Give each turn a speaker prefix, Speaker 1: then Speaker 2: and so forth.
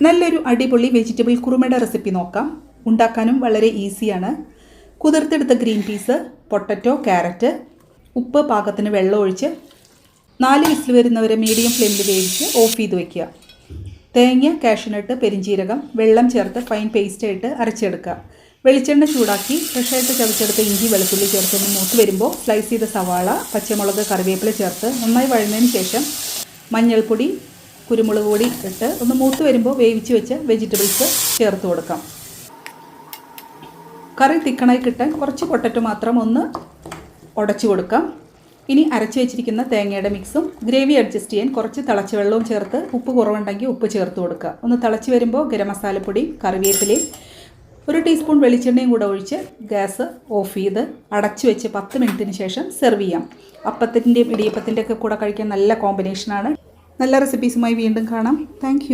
Speaker 1: നല്ലൊരു അടിപൊളി vegetable കുറുമയുടെ recipe നോക്കാം. ഉണ്ടാക്കാനും വളരെ ഈസിയാണ്. കുതിർത്തെടുത്ത ഗ്രീൻ പീസ്, പൊട്ടറ്റോ, ക്യാരറ്റ്, ഉപ്പ് പാകത്തിന് വെള്ളം ഒഴിച്ച് 4 വിസിൽ വരുന്നവരെ മീഡിയം ഫ്ലെയിമിൽ വേവിച്ച് ഓഫ് ചെയ്ത് വയ്ക്കുക. തേങ്ങ, കാഷ്യൂനട്ട്, പെരിഞ്ചീരകം, വെള്ളം ചേർത്ത് ഫൈൻ പേസ്റ്റായിട്ട് അരച്ചെടുക്കുക. വെളിച്ചെണ്ണ ചൂടാക്കി ഫ്രഷായിട്ട് ചതച്ചെടുത്ത ഇഞ്ചി, വെളുത്തുള്ളി ചേർത്ത് ഒന്ന് മൂത്ത് വരുമ്പോൾ സ്ലൈസ് ചെയ്ത സവാള, പച്ചമുളക്, കറിവേപ്പില ചേർത്ത് നന്നായി വഴന്നതിന് ശേഷം മഞ്ഞൾപ്പൊടി, കുരുമുളക് പൊടി ഇട്ട് ഒന്ന് മൂത്ത് വരുമ്പോൾ വേവിച്ച് വെച്ച് വെജിറ്റബിൾസ് ചേർത്ത് കൊടുക്കാം. കറി തിക്കണായി കിട്ടാൻ കുറച്ച് പൊട്ടറ്റോ മാത്രം ഒന്ന് ഉടച്ചു കൊടുക്കാം. ഇനി അരച്ച് വെച്ചിരിക്കുന്ന തേങ്ങയുടെ മിക്സും ഗ്രേവി അഡ്ജസ്റ്റ് ചെയ്യാൻ കുറച്ച് തിളച്ച വെള്ളവും ചേർത്ത് ഉപ്പ് കുറവുണ്ടെങ്കിൽ ഉപ്പ് ചേർത്ത് കൊടുക്കുക. ഒന്ന് തിളച്ച് വരുമ്പോൾ ഗരം മസാലപ്പൊടിയും കറിവേപ്പിലയും 1 ടീസ്പൂൺ വെളിച്ചെണ്ണയും കൂടെ ഒഴിച്ച് ഗ്യാസ് ഓഫ് ചെയ്ത് അടച്ചു വെച്ച് 10 മിനിറ്റിന് ശേഷം സെർവ് ചെയ്യാം. അപ്പത്തിൻ്റെയും ഇടിയപ്പത്തിൻ്റെ ഒക്കെ കൂടെ കഴിക്കാൻ നല്ല കോമ്പിനേഷനാണ്. നല്ല റെസിപ്പീസുമായി വീണ്ടും കാണാം. താങ്ക്